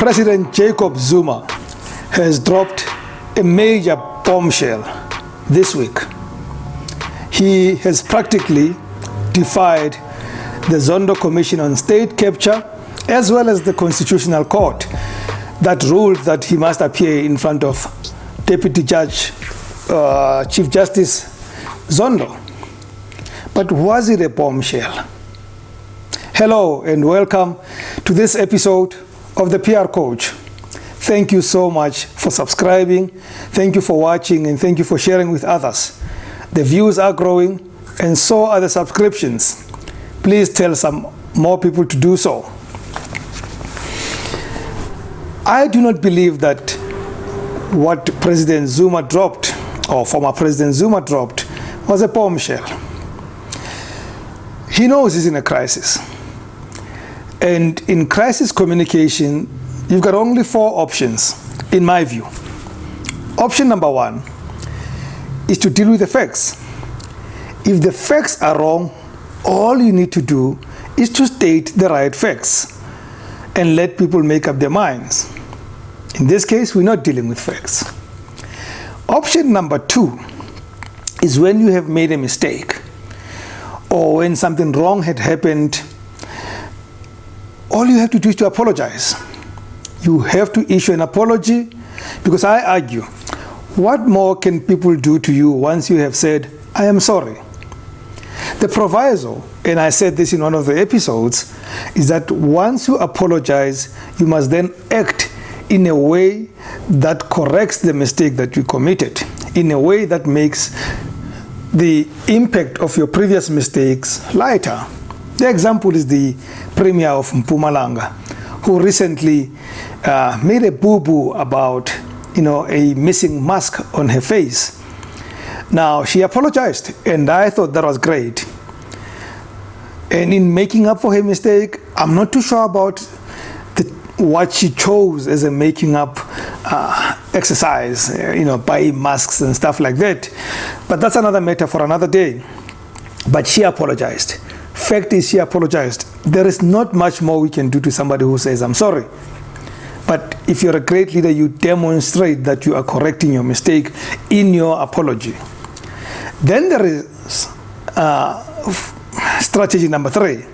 President Jacob Zuma has dropped a major bombshell this week. He has practically defied the Zondo Commission on State Capture as well as the Constitutional Court that ruled that he must appear in front of Deputy Judge, Chief Justice Zondo. But was it a bombshell? Hello and welcome to this episode of the PR Coach. Thank you so much for subscribing, thank you for watching, and thank you for sharing with others. The views are growing and so are the subscriptions. Please tell some more people to do so. I do not believe that what President Zuma dropped, or former President Zuma dropped, was a bombshell. He knows he's in a crisis. And in crisis communication, you've got only 4 options, in my view. Option number 1 is to deal with the facts. If the facts are wrong, all you need to do is to state the right facts and let people make up their minds. In this case, we're not dealing with facts. Option number 2 is when you have made a mistake or when something wrong had happened. All you have to do is to apologize. You have to issue an apology, because I argue, what more can people do to you once you have said, I am sorry? The proviso, and I said this in one of the episodes, is that once you apologize, you must then act in a way that corrects the mistake that you committed, in a way that makes the impact of your previous mistakes lighter. The example is the Premier of Mpumalanga, who recently made a boo-boo about, a missing mask on her face. Now, she apologized, and I thought that was great. And in making up for her mistake, I'm not too sure about what she chose as a making up exercise, buying masks and stuff like that. But that's another matter for another day. But she apologized. Fact is, she apologized. There is not much more we can do to somebody who says, I'm sorry. But if you're a great leader, you demonstrate that you are correcting your mistake in your apology. Then there is strategy number 3.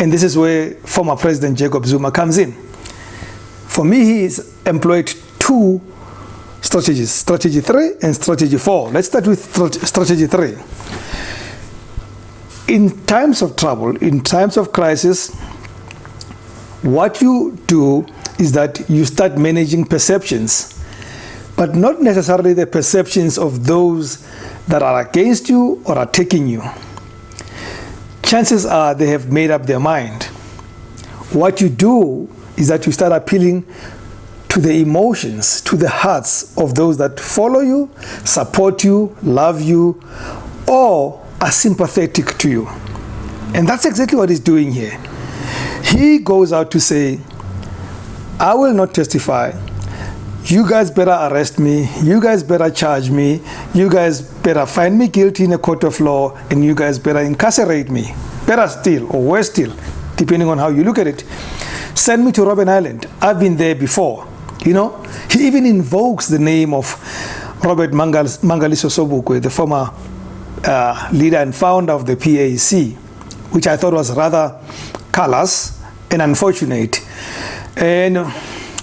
And this is where former President Jacob Zuma comes in. For me, he's employed 2 strategies, strategy 3 and strategy 4. Let's start with strategy 3. In times of trouble, in times of crisis, what you do is that you start managing perceptions, but not necessarily the perceptions of those that are against you or attacking you. Chances are they have made up their mind. What you do is that you start appealing to the emotions, to the hearts of those that follow you, support you, love you, or are sympathetic to you. And that's exactly what he's doing here. He goes out to say, I will not testify. You guys better arrest me. You guys better charge me. You guys better find me guilty in a court of law, and you guys better incarcerate me. Better still, or worse still, depending on how you look at it. Send me to Robben Island. I've been there before. He even invokes the name of Robert Mangaliso Sobukwe, the former leader and founder of the PAC, which I thought was rather callous and unfortunate and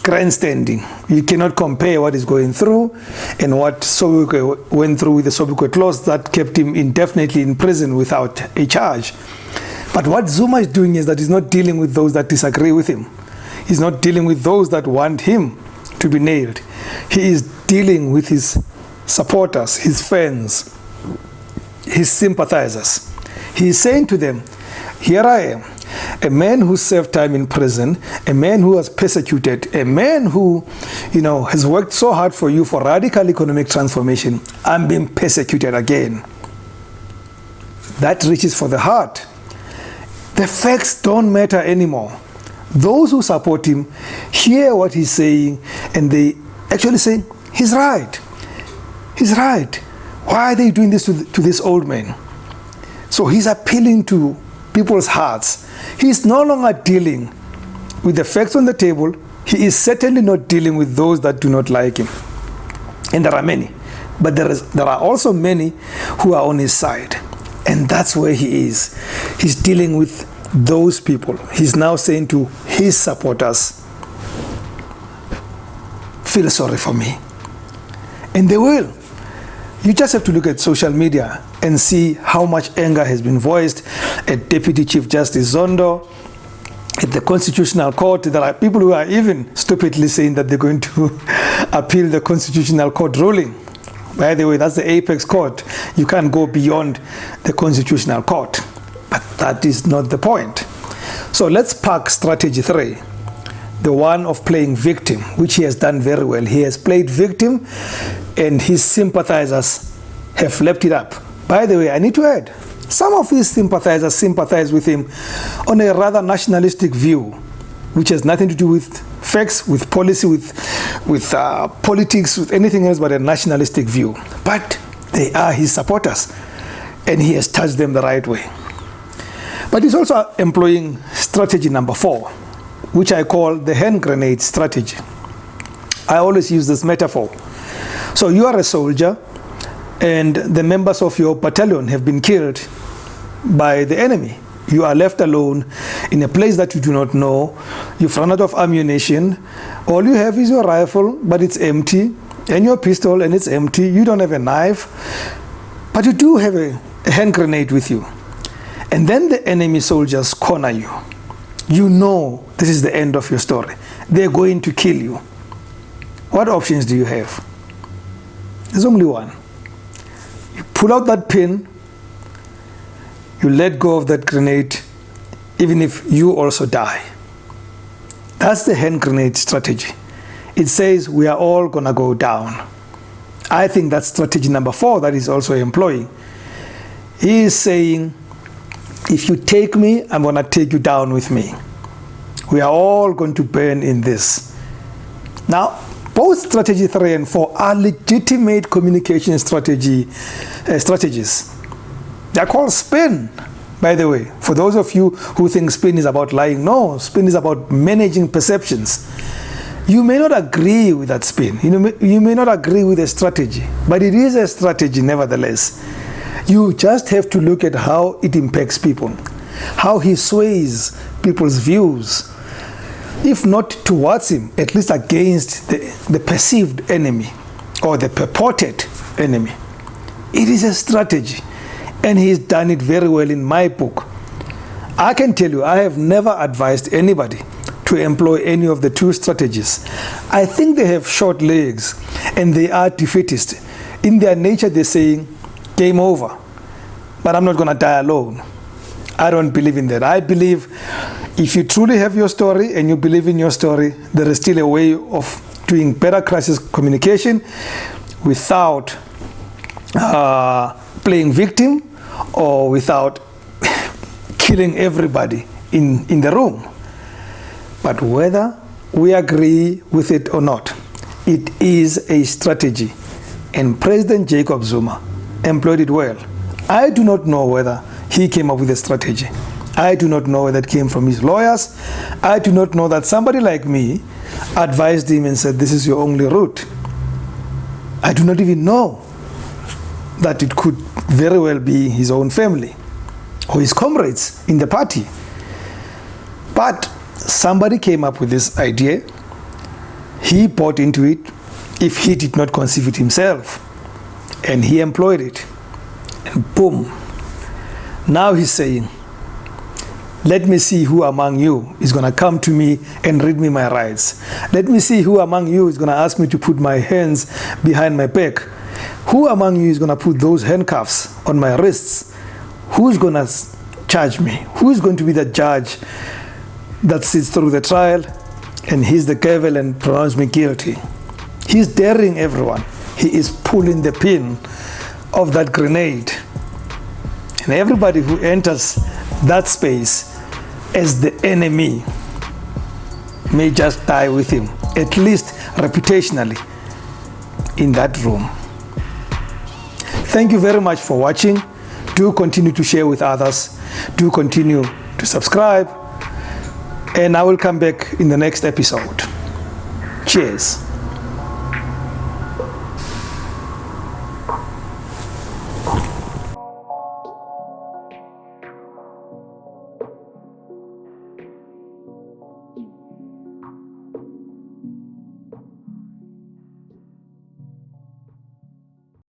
grandstanding. You cannot compare what he's going through and what Sobukwe went through with the Sobukwe clause that kept him indefinitely in prison without a charge. But what Zuma is doing is that he's not dealing with those that disagree with him. He's not dealing with those that want him to be nailed. He is dealing with his supporters, his fans, his sympathizers. He is saying to them, here I am, a man who served time in prison, a man who was persecuted, a man who, has worked so hard for you for radical economic transformation. I'm being persecuted again. That reaches for the heart. The facts don't matter anymore. Those who support him hear what he's saying and they actually say, he's right. He's right. Why are they doing this to this old man? So he's appealing to people's hearts. He's no longer dealing with the facts on the table. he is certainly not dealing with those that do not like him. And there are many. But there are also many who are on his side. And that's where he is. He's dealing with those people. He's now saying to his supporters, feel sorry for me. And they will. You just have to look at social media and see how much anger has been voiced at Deputy Chief Justice Zondo, at the Constitutional Court. There are people who are even stupidly saying that they're going to appeal the Constitutional Court ruling. By the way, that's the apex court. You can't go beyond the Constitutional Court. But that is not the point. So let's park strategy 3, the one of playing victim, which he has done very well. He has played victim, and his sympathizers have left it up. By the way, I need to add, some of his sympathizers sympathize with him on a rather nationalistic view, which has nothing to do with facts, with policy, with politics, with anything else but a nationalistic view. But they are his supporters, and he has touched them the right way. But he's also employing strategy number 4, which I call the hand grenade strategy. I always use this metaphor. So you are a soldier, and the members of your battalion have been killed by the enemy. You are left alone in a place that you do not know. You've run out of ammunition. All you have is your rifle, but it's empty, and your pistol, and it's empty. You don't have a knife, but you do have a hand grenade with you. And then the enemy soldiers corner you. You know this is the end of your story. They're going to kill you. What options do you have? There's only one. You pull out that pin, you let go of that grenade, even if you also die. That's the hand grenade strategy. It says we are all gonna go down. I think that's strategy number 4 that he's also employing. He is saying, if you take me, I'm gonna take you down with me. We are all going to burn in this. Now, both strategy 3 and 4 are legitimate communication strategies. They're called spin, by the way. For those of you who think spin is about lying, no, spin is about managing perceptions. You may not agree with that spin. You may not agree with the strategy, but it is a strategy nevertheless. You just have to look at how it impacts people, how he sways people's views, if not towards him, at least against the perceived enemy or the purported enemy. It is a strategy, and he's done it very well in my book. I can tell you, I have never advised anybody to employ any of the 2 strategies. I think they have short legs, and they are defeatist. In their nature, they're saying, game over, but I'm not going to die alone. I don't believe in that. I believe if you truly have your story and you believe in your story, there is still a way of doing better crisis communication without playing victim or without killing everybody in the room. But whether we agree with it or not, it is a strategy, and President Jacob Zuma employed it well. I do not know whether he came up with a strategy. I do not know whether it came from his lawyers. I do not know that somebody like me advised him and said, this is your only route. I do not even know that it could very well be his own family or his comrades in the party. But somebody came up with this idea. He bought into it, if he did not conceive it himself, and he employed it. And boom. Now he's saying, let me see who among you is going to come to me and read me my rights. Let me see who among you is going to ask me to put my hands behind my back. Who among you is going to put those handcuffs on my wrists? Who's going to charge me? Who is going to be the judge that sits through the trial and he's the gavel and pronounce me guilty? He's daring everyone. He is pulling the pin of that grenade. And everybody who enters that space as the enemy may just die with him, at least reputationally, in that room. Thank you very much for watching. Do continue to share with others. Do continue to subscribe. And I will come back in the next episode. Cheers.